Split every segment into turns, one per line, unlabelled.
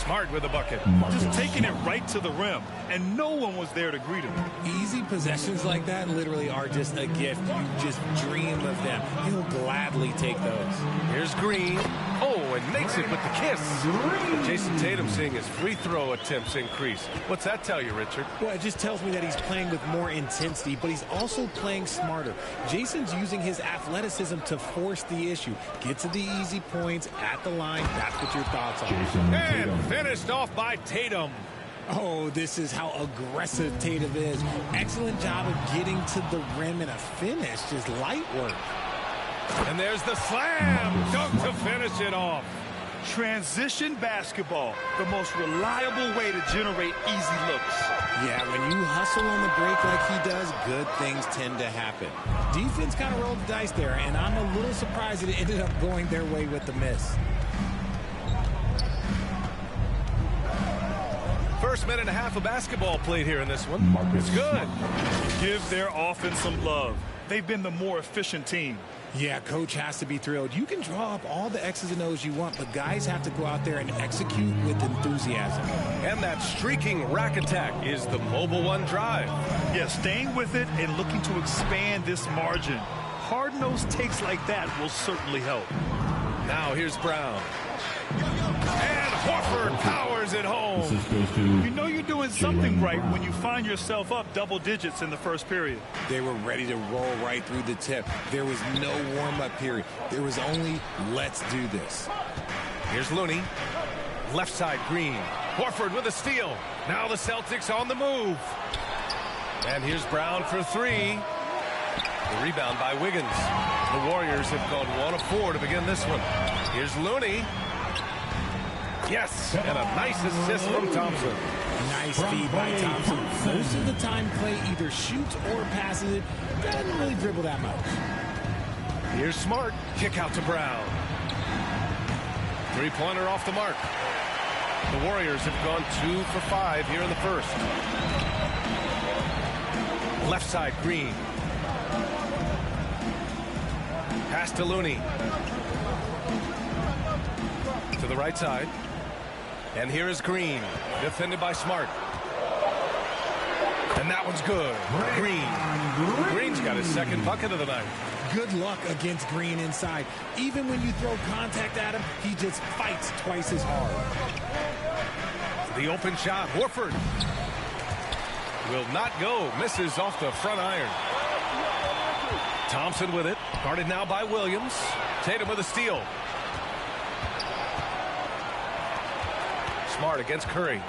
Smart with the bucket.
Just taking it right to the rim, and no one was there to greet him.
Easy possessions like that literally are just a gift. You just dream of them. He'll gladly take those.
Here's Green. Oh, and makes it with the kiss. Jason Tatum seeing his free throw attempts increase. What's that tell you, Richard?
Well, it just tells me that he's playing with more intensity, but he's also playing smarter. Jason's using his athleticism to force the issue. Get to the easy points at the line. That's what your thoughts are.
And finished off by Tatum.
Oh, this is how aggressive Tatum is. Excellent job of getting to the rim and a finish. Just light work.
And there's the slam dunk to finish it off.
Transition basketball, the most reliable way to generate easy looks.
Yeah, when you hustle on the break like he does, good things tend to happen. Defense kind of rolled the dice there, and I'm a little surprised that it ended up going their way with the miss.
First minute and a half of basketball played here in this one. It's good.
Give their offense some love. They've been the more efficient team.
Yeah, coach has to be thrilled. You can draw up all the X's and O's you want, but guys have to go out there and execute with enthusiasm.
And that streaking rack attack is the Mobile One drive.
Yeah, staying with it and looking to expand this margin. Hard-nosed takes like that will certainly help.
Now here's Brown. And Horford powers it home.
You know you're doing something right when you find yourself up double digits in the first period.
They were ready to roll right through the tip. There was no warm-up period. There was only, let's do this.
Here's Looney. Left side, Green. Horford with a steal. Now the Celtics on the move. And here's Brown for three. The rebound by Wiggins. The Warriors have gone 1 of 4 to begin this one. Here's Looney. Yes, and a nice assist from Thompson.
Nice feed by Thompson. Most of the time, Clay either shoots or passes it. Doesn't really dribble that much.
Here's Smart. Kick out to Brown. Three-pointer off the mark. The Warriors have gone 2 for 5 here in the first. Left side, Green. Pass to Looney. To the right side. And here is Green, defended by Smart. And that one's good. Green. Green's got his second bucket of the night.
Good luck against Green inside. Even when you throw contact at him, he just fights twice as hard.
The open shot, Horford. Will not go. Misses off the front iron. Thompson with it. Guarded now by Williams. Tatum with a steal. Smart against Curry.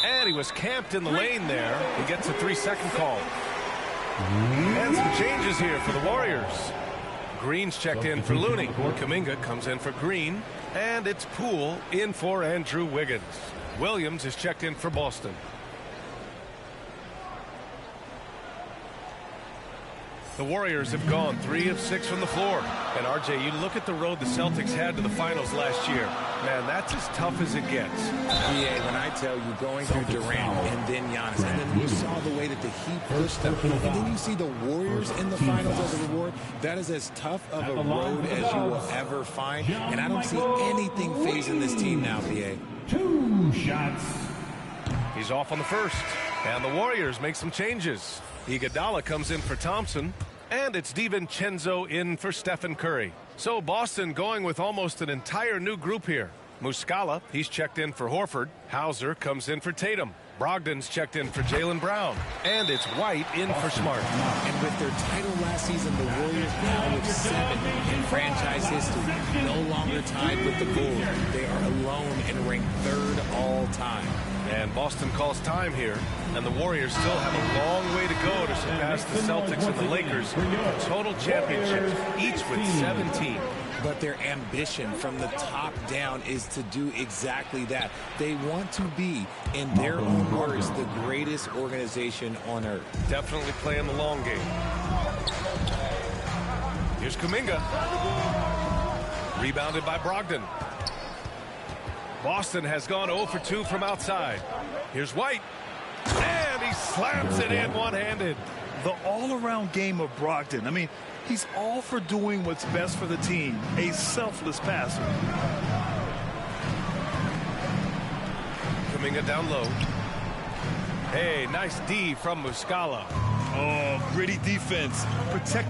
And he was camped in the lane there. He gets a 3-second call. And some changes here for the Warriors. Green's checked in for Looney. Kuminga comes in for Green. And it's Poole in for Andrew Wiggins. Williams is checked in for Boston. The Warriors have gone 3 of 6 from the floor. And, RJ, you look at the road the Celtics had to the finals last year. Man, that's as tough as it gets.
Yeah, when I tell you, going through Durant and then Giannis, and then you saw the way that the Heat pushed them, and then you see the Warriors in the finals as a reward, that is as tough of a road as you will ever find. And I don't see anything phasing this team now, PA.
2 shots.
He's off on the first. And the Warriors make some changes. Iguodala comes in for Thompson. And it's DiVincenzo in for Stephen Curry. So Boston going with almost an entire new group here. Muscala, he's checked in for Horford. Hauser comes in for Tatum. Brogdon's checked in for Jaylen Brown. And it's White in for Smart.
And with their title last season, the Warriors now with 7 in franchise history. No longer tied with the Bulls. They are alone and ranked 3rd all time.
And Boston calls time here. And the Warriors still have a long way to go to surpass the Celtics and the Lakers for total championships, each with 17.
But their ambition from the top down is to do exactly that. They want to be, in their own words, the greatest organization on earth.
Definitely playing the long game. Here's Kuminga. Rebounded by Brogdon. Boston has gone 0 for 2 from outside. Here's White. And he slams it in one-handed.
The all-around game of Brogdon. I mean, he's all for doing what's best for the team. A selfless passer.
Kuminga down low. Hey, nice D from Muscala.
Oh, gritty defense. Protect.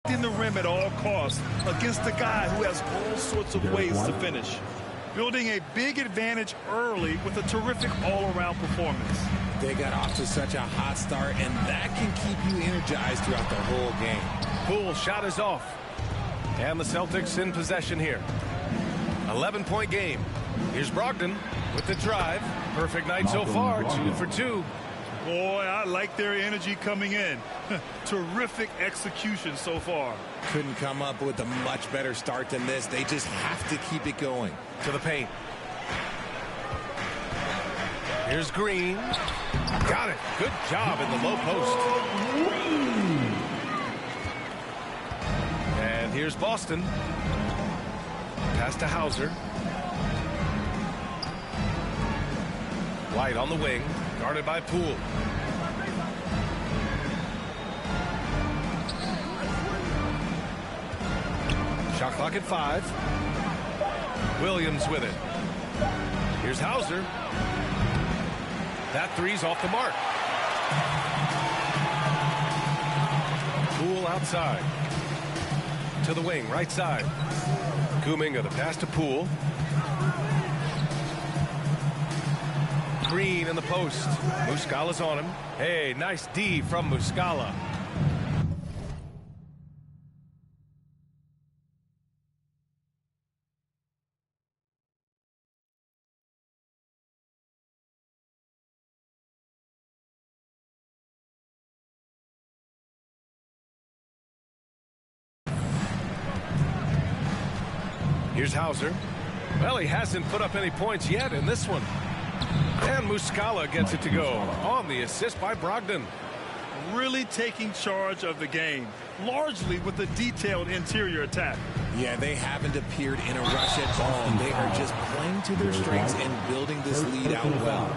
In the rim at all costs against a guy who has all sorts of ways to finish. Building a big advantage early with a terrific all-around performance.
They got off to such a hot start, and that can keep you energized throughout the whole game.
Poole shot is off. And the Celtics in possession here. 11-point game. Here's Brogdon with the drive. Perfect night so far, 2 for 2.
Boy, I like their energy coming in. Terrific execution so far.
Couldn't come up with a much better start than this. They just have to keep it going.
To the paint. Here's Green. Got it. Good job in the low post. And here's Boston. Pass to Hauser. White on the wing. Guarded by Poole. Shot clock at 5. Williams with it. Here's Hauser. That three's off the mark. Poole outside. To the wing, right side. Kuminga, the pass to Poole. Green in the post. Muscala's on him. Hey, nice D from Muscala. Here's Hauser. Well, he hasn't put up any points yet in this one. And Muscala gets it to go on the assist by Brogdon.
Really taking charge of the game, largely with a detailed interior attack.
Yeah, they haven't appeared in a rush at all. They are just playing to their strengths and building this lead out well.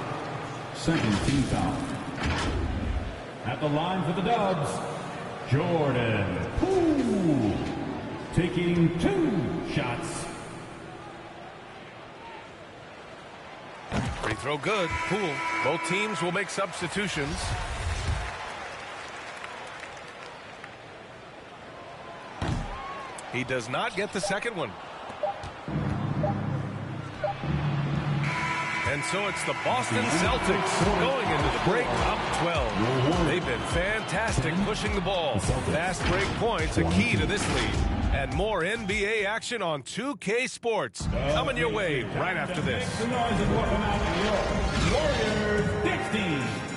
Second team foul. At the line for the Dubs, Jordan Poole, taking 2 shots.
Free throw good. Poole. Both teams will make substitutions. He does not get the second one. And so it's the Boston Celtics going into the break up 12. They've been fantastic pushing the ball. Fast break points a key to this lead. And more NBA action on 2K Sports coming your way right after this.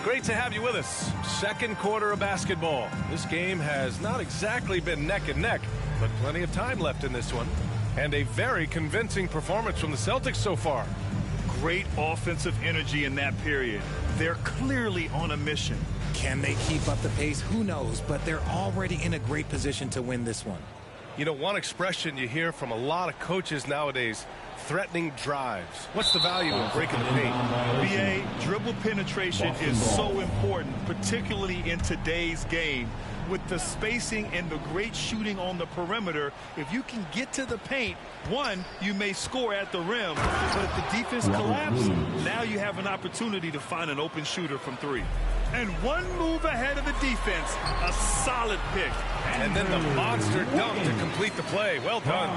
Great to have you with us. Second quarter of basketball. This game has not exactly been neck and neck, but plenty of time left in this one. And a very convincing performance from the Celtics so far.
Great offensive energy in that period. They're clearly on a mission.
Can they keep up the pace? Who knows, but they're already in a great position to win this one.
You know, one expression you hear from a lot of coaches nowadays, threatening drives. What's the value of breaking the paint?
BA, dribble penetration is so important, particularly in today's game. With the spacing and the great shooting on the perimeter, if you can get to the paint, one, you may score at the rim, but if the defense collapses, now you have an opportunity to find an open shooter from 3. And one move ahead of the defense, a solid pick.
And then the monster dunk to complete the play. Well done.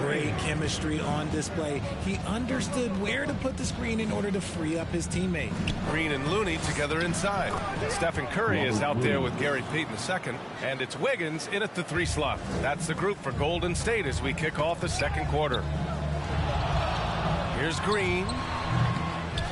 Great chemistry on display. He understood where to put the screen in order to free up his teammate.
Green and Looney together inside. Stephen Curry is out there with Gary Payton II, and it's Wiggins in at the 3 slot. That's the group for Golden State as we kick off the second quarter. Here's Green.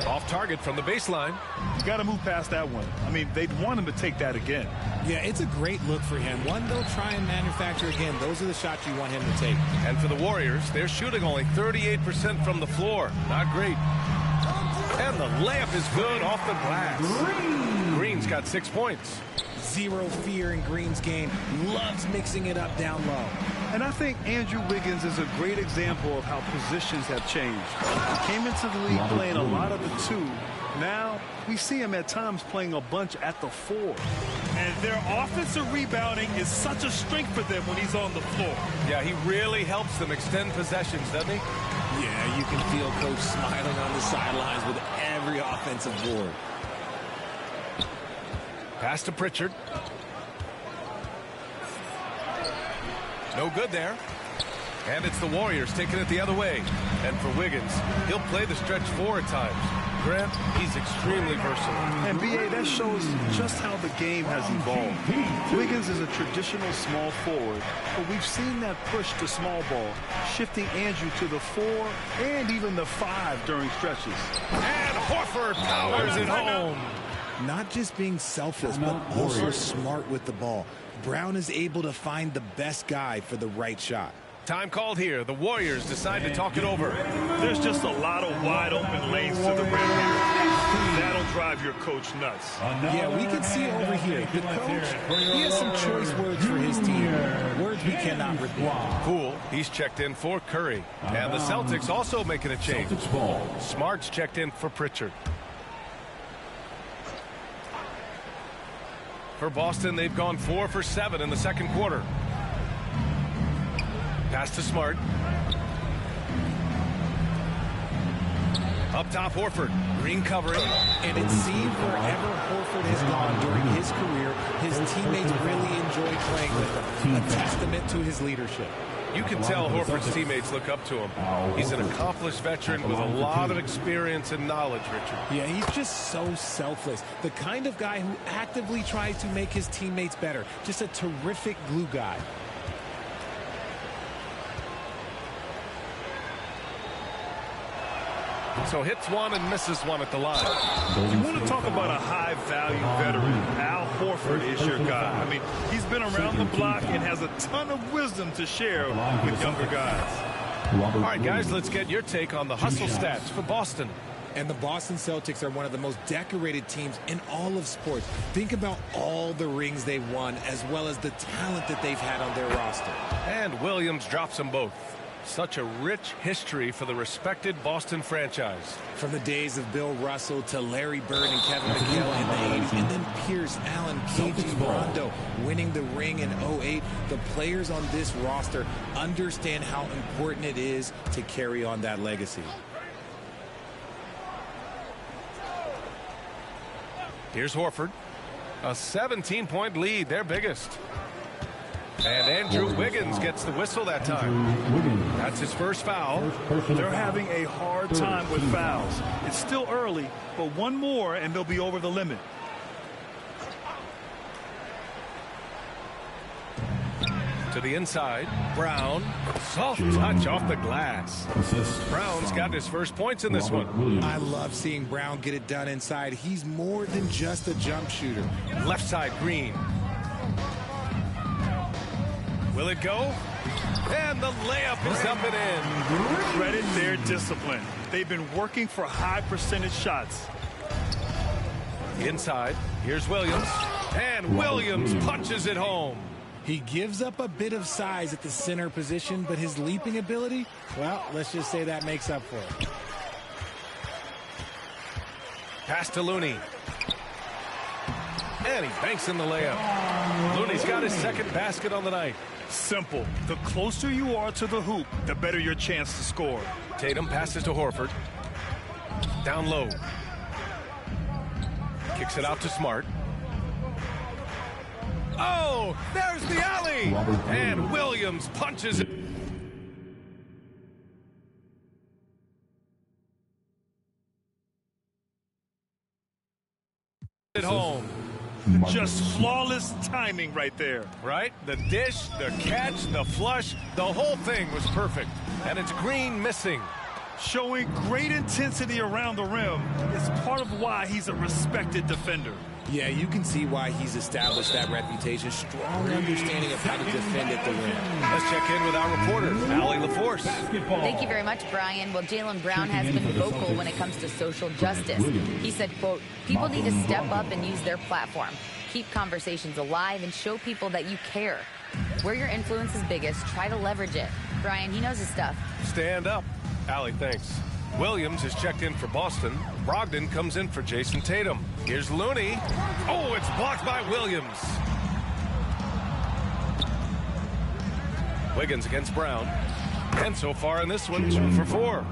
Off target from the baseline.
You got to move past that one. I mean, they'd want him to take that again.
Yeah, it's a great look for him. One they'll try and manufacture again. Those are the shots you want him to take.
And for the Warriors, they're shooting only 38% from the floor. Not great. And the layup is good off the glass. Green's got got 6 points.
Zero fear in Green's game. Loves mixing it up down low.
And I think Andrew Wiggins is a great example of how positions have changed. He came into the league playing a lot of the 2. Now we see him at times playing a bunch at the 4. And their offensive rebounding is such a strength for them when he's on the floor.
Yeah, he really helps them extend possessions, doesn't he?
Yeah, you can feel Coach smiling on the sidelines with every offensive board.
Pass to Pritchard. No good there. And it's the Warriors taking it the other way. And for Wiggins, he'll play the stretch 4 at times. Grant, he's extremely versatile.
And B.A., that shows just how the game has evolved. Wiggins is a traditional small forward, but we've seen that push to small ball, shifting Andrew to the 4 and even the 5 during stretches.
And Horford powers it home.
Not just being selfless, but also smart with the ball. Brown is able to find the best guy for the right shot.
Time called here. The Warriors decide to talk it over.
There's just a lot of wide open lanes to the rim here. That'll drive your coach nuts.
Yeah, we can see over here. The coach, he has some choice words for his team. Words we cannot repeat.
Poole, he's checked in for Curry. And the Celtics also making a change. Smart's checked in for Pritchard. For Boston, they've gone 4 for 7 in the second quarter. Pass to Smart. Up top, Horford. Green covering.
And it seemed wherever Horford has gone during his career, his teammates really enjoy playing with him. A testament to his leadership.
You can tell Horford's teammates look up to him. He's an accomplished veteran with a lot of experience and knowledge, Richard.
Yeah, he's just so selfless. The kind of guy who actively tries to make his teammates better. Just a terrific glue guy.
So hits one and misses one at the line.
You want to talk about a high-value veteran. Al Horford is your guy. I mean, he's been around the block and has a ton of wisdom to share with younger guys.
All right, guys, let's get your take on the hustle stats for Boston.
And the Boston Celtics are one of the most decorated teams in all of sports. Think about all the rings they've won, as well as the talent that they've had on their roster.
And Williams drops them both. Such a rich history for the respected Boston franchise.
From the days of Bill Russell to Larry Bird and Kevin McHale in the 80s, and then Pierce, Allen, KG, Rondo winning the ring in 08. The players on this roster understand how important it is to carry on that legacy.
Here's Horford. A 17-point lead, their biggest. And Andrew Wiggins gets the whistle that time. That's his first foul.
They're having a hard time with fouls. It's still early, but one more and they'll be over the limit.
To the inside, Brown. Soft touch off the glass. Brown's got his first points in this one.
I love seeing Brown get it done inside. He's more than just a jump shooter.
Left side, Green. Will it go? And the layup is up and in.
Credit their discipline. They've been working for high percentage shots.
Inside, here's Williams. And Williams punches it home.
He gives up a bit of size at the center position, but his leaping ability, well, let's just say that makes up for it.
Pass to Looney. And he banks in the layup. Looney's got his second basket on the night.
Simple. The closer you are to the hoop, the better your chance to score.
Tatum passes to Horford. Down low. Kicks it out to Smart. Oh, there's the alley. And Williams punches it. At home.
Just flawless timing right there.
Right? The dish, the catch, the flush, the whole thing was perfect. And it's Green missing.
Showing great intensity around the rim is part of why he's a respected defender.
Yeah, you can see why he's established that reputation. Strong understanding of how to defend at the rim.
Let's check in with our reporter, Allie LaForce.
Thank you very much, Brian. Well, Jaylen Brown has been vocal when it comes to social justice. He said, quote, people need to step up and use their platform. Keep conversations alive and show people that you care. Where your influence is biggest, try to leverage it. Brian, he knows his stuff.
Stand up. Allie, thanks. Williams is checked in for Boston. Brogdon comes in for Jason Tatum. Here's Looney. Oh, it's blocked by Williams. Wiggins against Brown. And so far in this one, 2 for 4.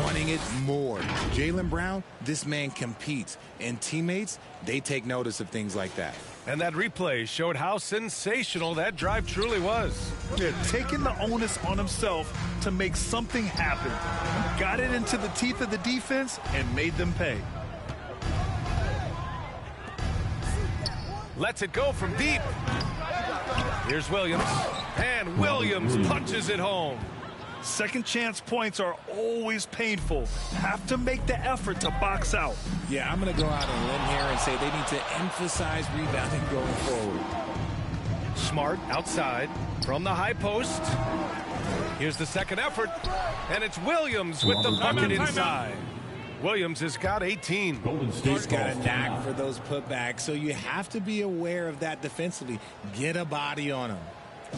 Wanting it more. Jaylen Brown, this man competes. And teammates, they take notice of things like that.
And that replay showed how sensational that drive truly was.
Yeah, taking the onus on himself to make something happen. Got it into the teeth of the defense and made them pay.
Lets it go from deep. Here's Williams. And Williams punches it home.
Second chance points are always painful. Have to make the effort to box out.
Yeah, I'm going to go out on a limb here and say they need to emphasize rebounding going forward.
Smart outside from the high post. Here's the second effort. And it's Williams with the bucket inside. Williams has got 18.
He's got a knack for those putbacks, so you have to be aware of that defensively. Get a body on him.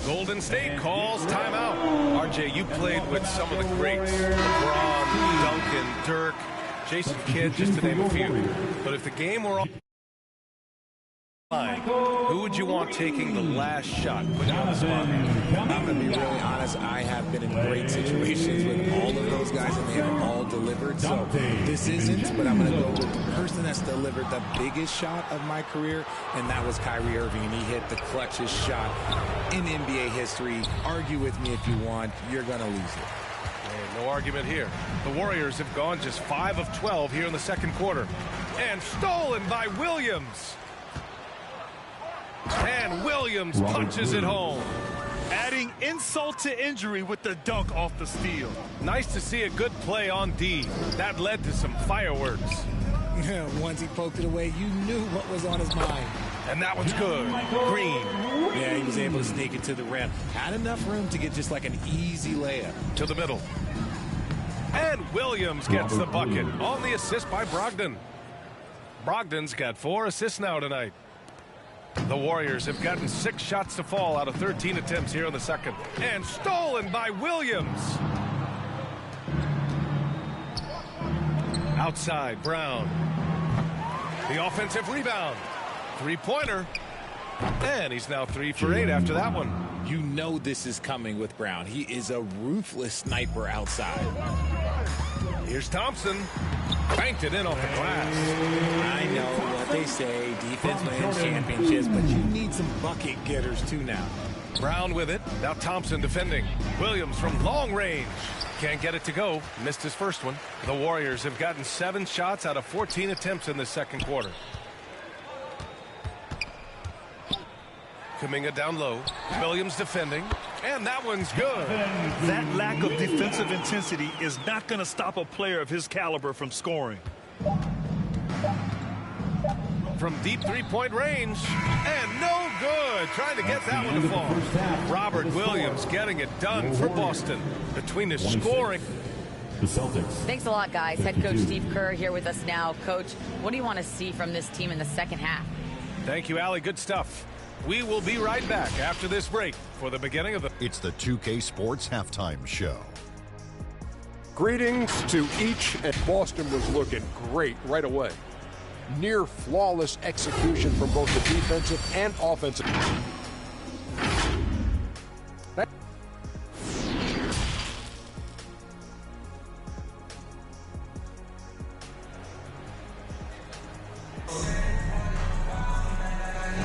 Golden State calls timeout. RJ, you played with some of the greats. LeBron, Duncan, Dirk, Jason Kidd, just to name a few. But if the game were on line, who would you want taking the last shot? Put you on the spot.
I'm going to be really honest. I have been in great situations with all of those guys, and they have all delivered. So this isn't, but I'm going to go with the person that's delivered the biggest shot of my career, and that was Kyrie Irving, and he hit the clutchest shot in NBA history. Argue with me if you want. You're going to lose it.
Hey, no argument here. The Warriors have gone just 5 of 12 here in the second quarter. And stolen by Williams. And Williams punches it home.
Adding insult to injury with the dunk off the steal.
Nice to see a good play on D. That led to some fireworks.
Once he poked it away, you knew what was on his mind.
And that one's good. Green.
Yeah, he was able to sneak it to the rim. Had enough room to get just like an easy layup.
To the middle. And Williams gets the bucket on the assist by Brogdon. Brogdon's got 4 assists now tonight. The Warriors have gotten 6 shots to fall out of 13 attempts here in the second. And stolen by Williams. Outside, Brown. The offensive rebound. 3-pointer. And he's now 3 for 8 after that one.
You know this is coming with Brown. He is a ruthless sniper outside.
Here's Thompson. Banked it in off the glass.
I know what they say, defense wins championships, but you need some bucket getters too now.
Brown with it. Now Thompson defending. Williams from long range. Can't get it to go. Missed his first one. The Warriors have gotten 7 shots out of 14 attempts in the second quarter. Kuminga down low. Williams defending. And that one's good.
That lack of defensive intensity is not going to stop a player of his caliber from scoring.
From deep 3-point range. And no good. Trying to get that one to fall. Robert Williams getting it done for Boston. Between the scoring.
The Celtics.
Thanks a lot, guys. Head coach Steve Kerr here with us now. Coach, what do you want to see from this team in the second half?
Thank you, Allie. Good stuff. We will be right back after this break for the beginning of the...
It's the 2K Sports Halftime Show.
Greetings to each, and Boston was looking great right away. Near flawless execution from both the defensive and offensive.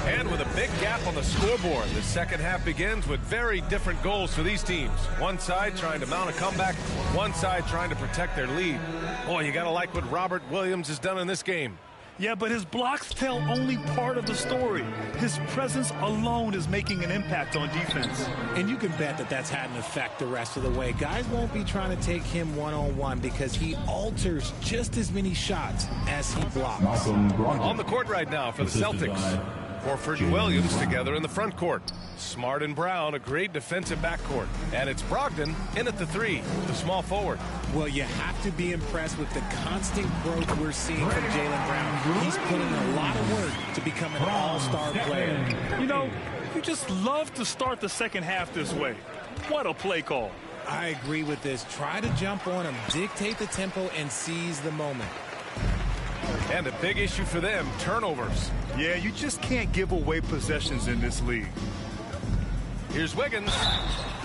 And with a big gap on the scoreboard, the second half begins with very different goals for these teams. One side trying to mount a comeback, one side trying to protect their lead. Boy, you got to like what Robert Williams has done in this game.
Yeah, but his blocks tell only part of the story. His presence alone is making an impact on defense.
And you can bet that that's had an effect the rest of the way. Guys won't be trying to take him one-on-one because he alters just as many shots as he blocks.
On the court right now for the Celtics. Horford and Williams together in the front court. Smart and Brown, a great defensive backcourt. And it's Brogdon in at the 3, the small forward.
Well, you have to be impressed with the constant growth we're seeing from Jaylen Brown. He's putting a lot of work to become an all-star player.
You know, you just love to start the second half this way. What a play call.
I agree with this. Try to jump on him, dictate the tempo, and seize the moment.
And a big issue for them, turnovers.
Yeah, you just can't give away possessions in this league.
Here's Wiggins.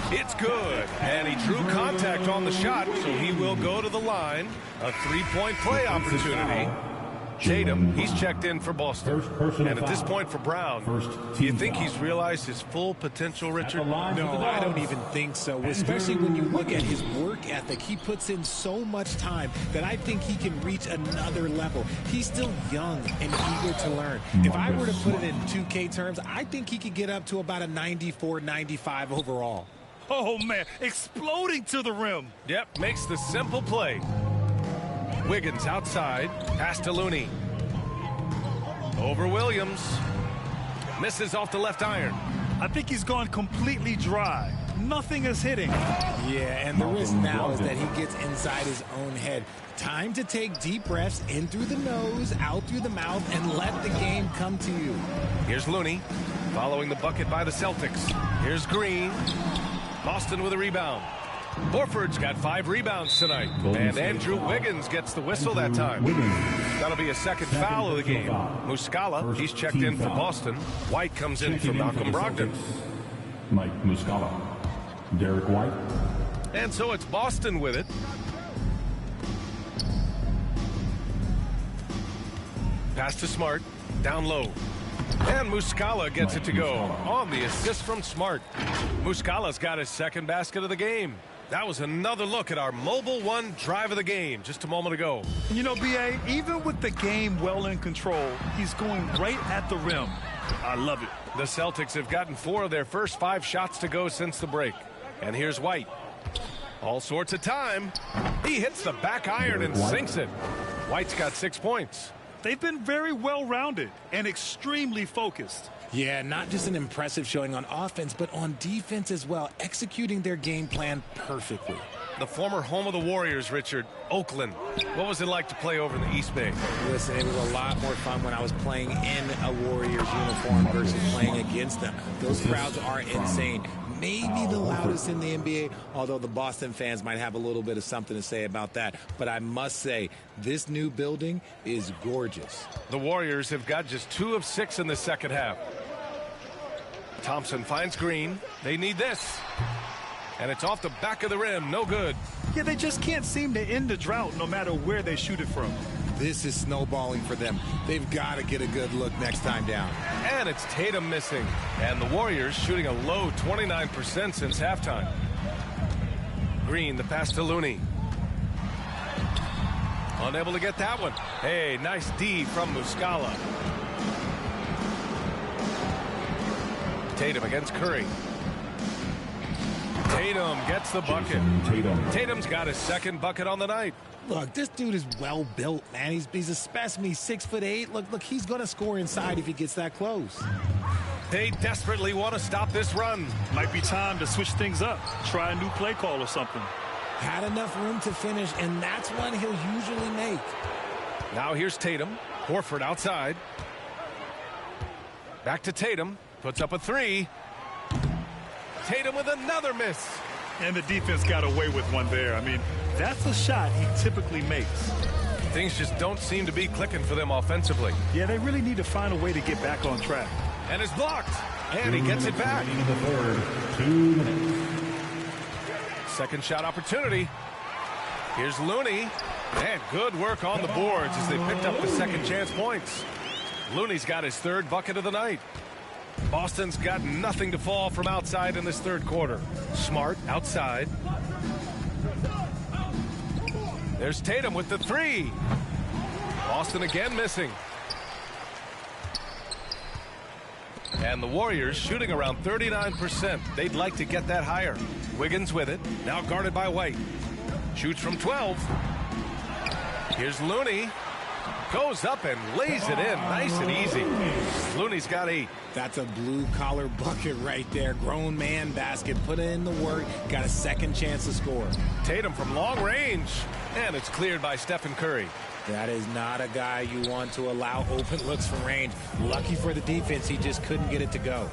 It's good. And he drew contact on the shot, so he will go to the line. A three-point play opportunity. Tatum, he's checked in for Boston. And at this point for Brown, do you think he's realized his full potential, Richard?
No, I don't even think so, especially when you look at his work ethic. He puts in so much time that I think he can reach another level. He's still young and eager to learn. If I were to put it in 2K terms, I think he could get up to about a 94, 95 overall.
Oh, man, exploding to the rim.
Yep, makes the simple play. Wiggins outside, pass to Looney. Over Williams. Misses off the left iron.
I think he's gone completely dry. Nothing is hitting.
Yeah, and the risk now is that he gets inside his own head. Time to take deep breaths in through the nose, out through the mouth, and let the game come to you.
Here's Looney, following the bucket by the Celtics. Here's Green. Boston with a rebound. Horford's got 5 rebounds tonight. And Andrew Wiggins gets the whistle that time. That'll be a second foul of the game. Muscala, he's checked in for Boston. White comes in for Malcolm Brogdon.
Mike Muscala. Derek White.
And so it's Boston with it. Pass to Smart. Down low. And Muscala gets it to go on the assist from Smart. Muscala's got his second basket of the game. That was another look at our Mobile One drive of the game just a moment ago.
You know, B.A., even with the game well in control, he's going right at the rim. I love it.
The Celtics have gotten 4 of their first 5 shots to go since the break. And here's White. All sorts of time. He hits the back iron and sinks it. White's got 6 points.
They've been very well-rounded and extremely focused.
Yeah, not just an impressive showing on offense, but on defense as well, executing their game plan perfectly.
The former home of the Warriors, Richard, Oakland. What was it like to play over in the East Bay?
Listen, it was a lot more fun when I was playing in a Warriors uniform versus playing against them. Those crowds are insane. Maybe the loudest in the NBA, although the Boston fans might have a little bit of something to say about that. But I must say, this new building is gorgeous.
The Warriors have got just 2 of 6 in the second half. Thompson finds Green. They need this. And it's off the back of the rim. No good.
Yeah, they just can't seem to end the drought no matter where they shoot it from.
This is snowballing for them. They've got to get a good look next time down.
And it's Tatum missing. And the Warriors shooting a low 29% since halftime. Green, the pass to Looney. Unable to get that one. Hey, nice D from Muscala. Tatum against Curry. Tatum gets the bucket. Tatum's got his second bucket on the night.
Look, this dude is well built, man. He's a specimen. He's 6'8". Look, he's going to score inside if he gets that close.
They desperately want to stop this run.
Might be time to switch things up. Try a new play call or something.
Had enough room to finish, and that's one he'll usually make.
Now here's Tatum. Horford outside. Back to Tatum. Puts up a 3. Tatum with another miss.
And the defense got away with one there. I mean, that's a shot he typically makes.
Things just don't seem to be clicking for them offensively.
Yeah, they really need to find a way to get back on track.
And it's blocked. And he gets it back.
2 minutes.
Second shot opportunity. Here's Looney. And good work on the boards as they picked up the second chance points. Looney's got his 3rd bucket of the night. Boston's got nothing to fall from outside in this 3rd quarter. Smart outside. There's Tatum with the 3. Boston again missing. And the Warriors shooting around 39%. They'd like to get that higher. Wiggins with it. Now guarded by White. Shoots from 12. Here's Looney. Goes up and lays it in. Nice and easy. Looney's got 8.
That's a blue-collar bucket right there. Grown man basket. Put in the work. Got a second chance to score.
Tatum from long range. And it's cleared by Stephen Curry.
That is not a guy you want to allow open looks from range. Lucky for the defense, he just couldn't get it to go.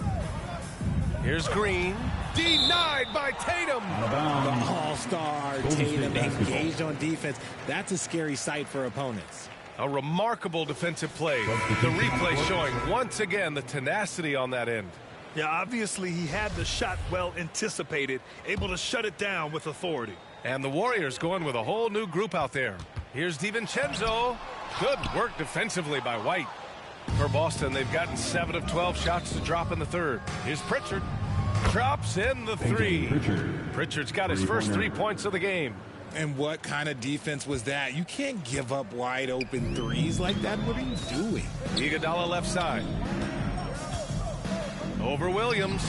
Here's Green. Denied by Tatum.
The all-star Tatum engaged on defense. That's a scary sight for opponents.
A remarkable defensive play. The replay showing once again the tenacity on that end.
Yeah, obviously he had the shot well anticipated, able to shut it down with authority.
And the Warriors going with a whole new group out there. Here's DiVincenzo. Good work defensively by White. For Boston, they've gotten 7 of 12 shots to drop in the third. Here's Pritchard. Drops in the 3. Pritchard's got his first 3 points of the game.
And what kind of defense was that? You can't give up wide open threes like that. What are you doing?
Iguodala left side. Over Williams.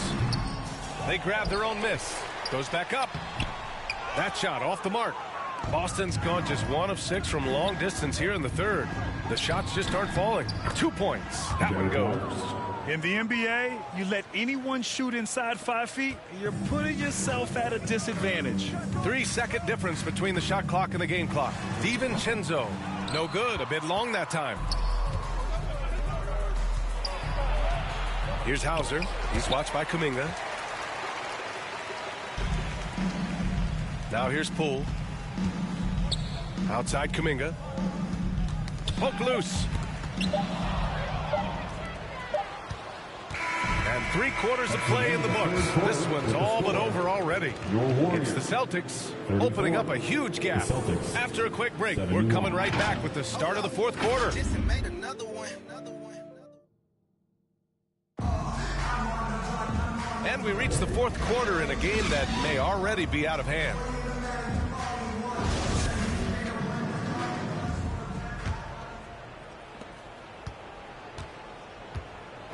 They grab their own miss. Goes back up. That shot off the mark. Boston's gone just 1 of 6 from long distance here in the third. The shots just aren't falling. 2 points. That one goes.
In the NBA, you let anyone shoot inside 5 feet, you're putting yourself at a disadvantage.
3-second difference between the shot clock and the game clock. DiVincenzo. No good. A bit long that time. Here's Hauser. He's watched by Kuminga. Now here's Poole. Outside Kuminga. Poke loose. And 3/4 of play in the books. This one's all but over already. It's the Celtics opening up a huge gap. After a quick break, we're coming right back with the start of the fourth quarter. And we reach the fourth quarter in a game that may already be out of hand.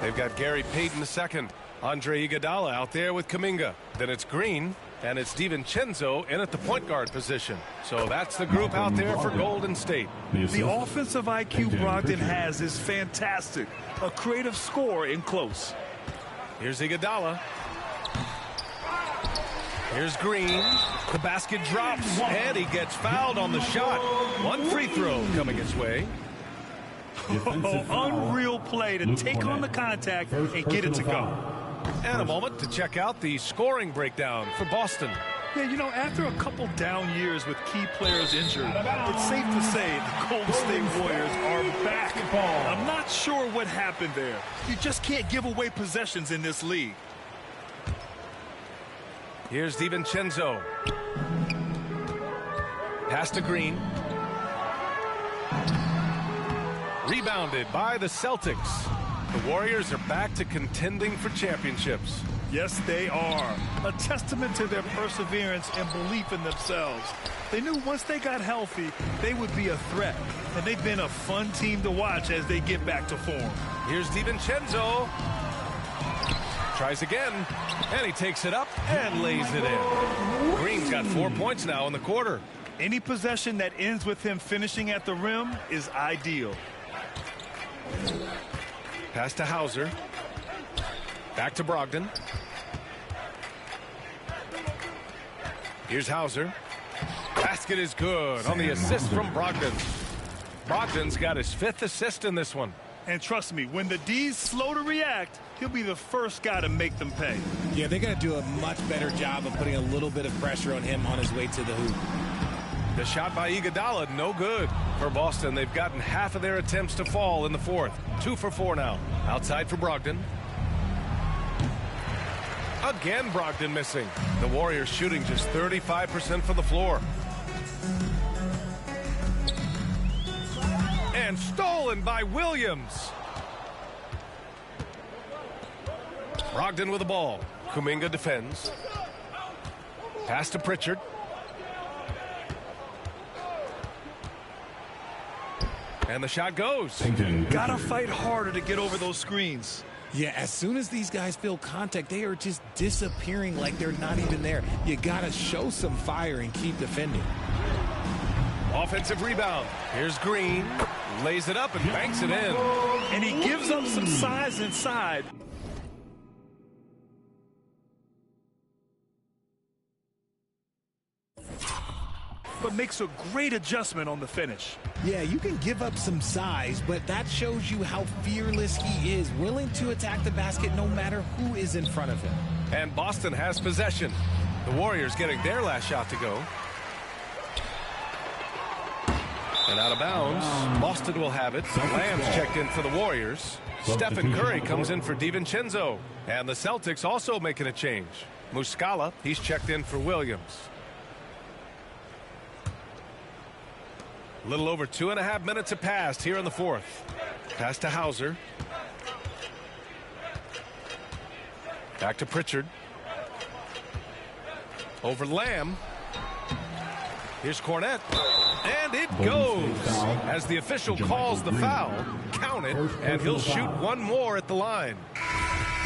They've got Gary Payton II, Andre Iguodala out there with Kuminga. Then it's Green, and it's DiVincenzo in at the point guard position. So that's the group out there for Golden State.
The offensive IQ Brogdon has is fantastic. A creative scorer in close.
Here's Iguodala. Here's Green. The basket drops, and he gets fouled on the shot. 1 free throw coming his way.
Unreal play to take on the contact and get it to go.
And a moment to check out the scoring breakdown for Boston.
Yeah, you know, after a couple down years with key players injured, it's safe to say the Golden State Warriors are back. I'm not sure what happened there. You just can't give away possessions in this league.
Here's DiVincenzo. Pass to Green. Rebounded by the Celtics. The Warriors are back to contending for championships.
Yes, they are. A testament to their perseverance and belief in themselves. They knew once they got healthy, they would be a threat. And they've been a fun team to watch as they get back to form.
Here's DiVincenzo. Tries again, and he takes it up and lays it in. Green's got 4 points now in the quarter.
Any possession that ends with him finishing at the rim is ideal.
Pass to Hauser. Back to Brogdon. Here's Hauser. Basket is good on the assist from Brogdon. Brogdon's got his 5th assist in this one.
And trust me, when the D's slow to react, he'll be the first guy to make them pay.
Yeah, they're going to do a much better job of putting a little bit of pressure on him on his way to the hoop.
The shot by Iguodala, no good. For Boston, they've gotten half of their attempts to fall in the fourth. 2 for 4 now. Outside for Brogdon. Again, Brogdon missing. The Warriors shooting just 35% from the floor. And stolen by Williams. Brogdon with the ball. Kuminga defends. Pass to Pritchard. And the shot goes.
Gotta fight harder to get over those screens.
Yeah, as soon as these guys feel contact, they are just disappearing like they're not even there. You got to show some fire and keep defending.
Offensive rebound. Here's Green. Lays it up and banks it in.
And he gives up some size inside. But makes a great adjustment on the finish.
Yeah, you can give up some size, but that shows you how fearless he is, willing to attack the basket no matter who is in front of him.
And Boston has possession. The Warriors getting their last shot to go. And out of bounds, Boston will have it. Lamb's checked in for the Warriors. Stephen Curry comes in for DiVincenzo. And the Celtics also making a change. Muscala, he's checked in for Williams. A little over 2.5 minutes have passed here in the fourth. Pass to Hauser. Back to Pritchard. Over Lamb. Here's Cornette. And it goes. As the official calls the foul, count it, and he'll shoot one more at the line.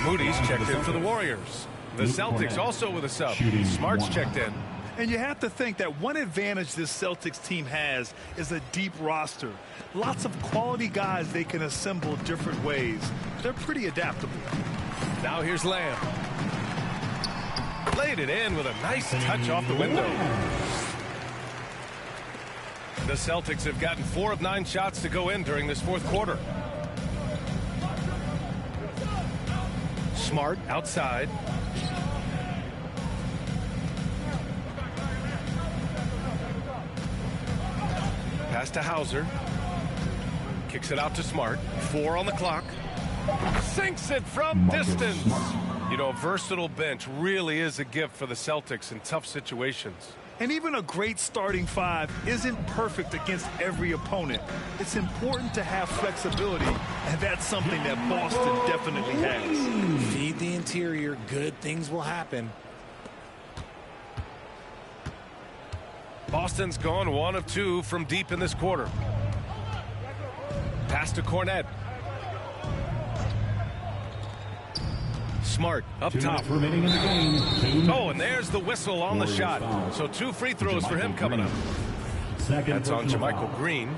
Moody's checked in for the Warriors. The Celtics also with a sub. Smart's checked in.
And you have to think that one advantage this Celtics team has is a deep roster. Lots of quality guys they can assemble different ways. They're pretty adaptable.
Now here's Lamb. Laid it in with a nice touch off the window. The Celtics have gotten 4 of 9 shots to go in during this fourth quarter. Smart outside. Pass to Hauser. Kicks it out to Smart. 4 on the clock. Sinks it from distance. You know, a versatile bench really is a gift for the Celtics in tough situations.
And even a great starting 5 isn't perfect against every opponent. It's important to have flexibility, and that's something that Boston definitely has.
Feed the interior, good things will happen.
Boston's gone 1 of 2 from deep in this quarter. Pass to Cornette. Smart up top. Oh, and there's the whistle on the shot. So 2 free throws for him coming up. That's on JaMychal Green.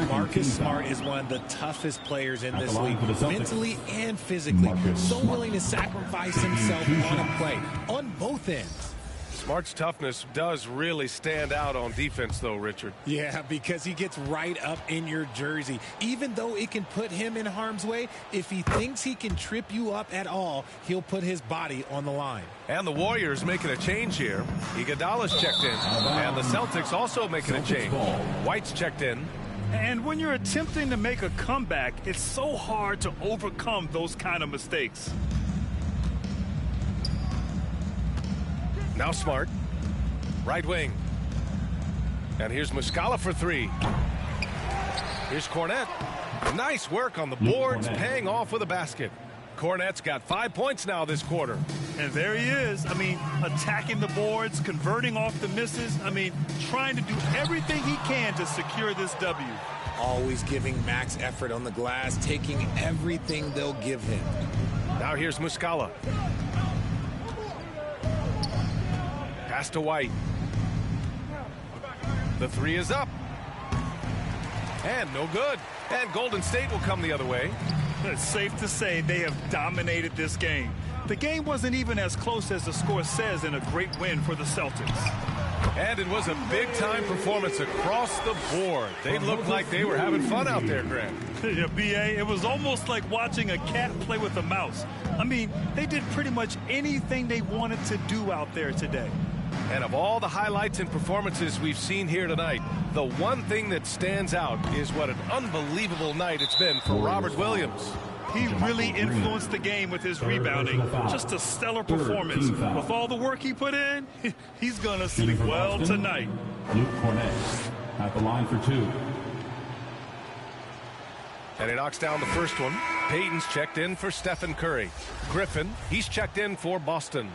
Marcus Smart is one of the toughest players in this league, mentally and physically. So willing to sacrifice himself on a play, on both ends.
Smart's toughness does really stand out on defense, though, Richard.
Yeah, because he gets right up in your jersey. Even though it can put him in harm's way, if he thinks he can trip you up at all, he'll put his body on the line.
And the Warriors making a change here. Iguodala's checked in. And the Celtics also making a change. White's checked in.
And when you're attempting to make a comeback, it's so hard to overcome those kind of mistakes.
Now Smart. Right wing. And here's Muscala for 3. Here's Cornette. Nice work on the boards, paying off with a basket. Cornette's got 5 points now this quarter.
And there he is. I mean, attacking the boards, converting off the misses. I mean, trying to do everything he can to secure this W.
Always giving max effort on the glass, taking everything they'll give him.
Now here's Muscala. Pass to White. The 3 is up. And no good. And Golden State will come the other way.
It's safe to say they have dominated this game. The game wasn't even as close as the score says in a great win for the Celtics.
And it was a big-time performance across the board. They looked like they were having fun out there, Grant.
Yeah, B.A., it was almost like watching a cat play with a mouse. I mean, they did pretty much anything they wanted to do out there today.
And of all the highlights and performances we've seen here tonight, the one thing that stands out is what an unbelievable night it's been for Robert Williams.
He really influenced the game with his rebounding. Just a stellar performance. With all the work he put in, he's going to sleep well tonight.
Luke Cornette at the line for 2.
And he knocks down the first one. Payton's checked in for Stephen Curry. Griffin, he's checked in for Boston.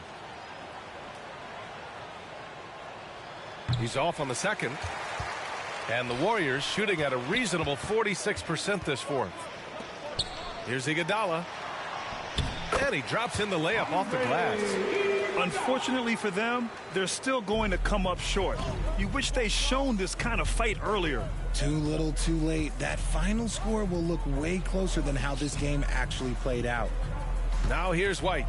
He's off on the second. And the Warriors shooting at a reasonable 46% this fourth. Here's Iguodala. And he drops in the layup off the glass.
Unfortunately for them, they're still going to come up short. You wish they'd shown this kind of fight earlier.
Too little, too late. That final score will look way closer than how this game actually played out.
Now here's White.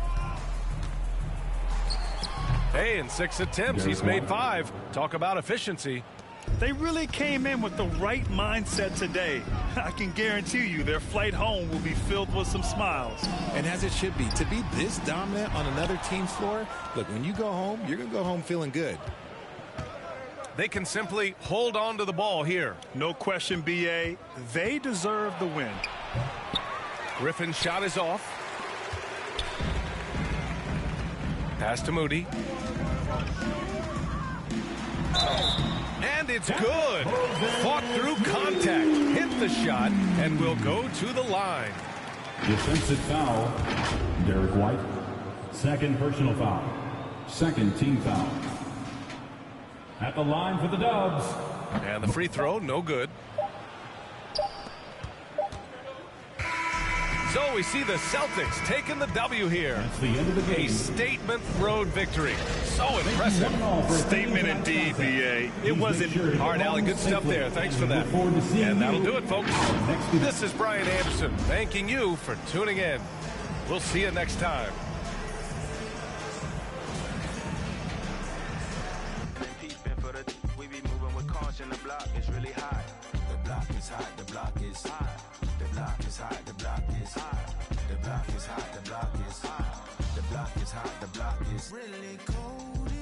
Hey, in 6 attempts, he's made 5. Talk about efficiency.
They really came in with the right mindset today. I can guarantee you their flight home will be filled with some smiles.
And as it should be, to be this dominant on another team's floor, look, when you go home, you're going to go home feeling good.
They can simply hold on to the ball here.
No question, B.A. They deserve the win.
Griffin's shot is off. Pass to Moody. And it's good. Fought through contact, hit the shot, and will go to the line.
Defensive foul, Derek White. Second personal foul. Second team foul. At the line for the Dubs.
And the free throw, no good. So we see the Celtics taking the W here.
That's the end of the game.
A statement road victory. So impressive.
Statement indeed, B.A. It wasn't.
All right, Allie, good stuff there. Thanks for that. And that'll do it, folks. This is Brian Anderson thanking you for tuning in. We'll see you next time.
We be moving with caution. The block is really hot. The block is hot. The block is hot. The block is hot. The block is hot. The block is hot. The block is hot. The block is hot. The block is really cold.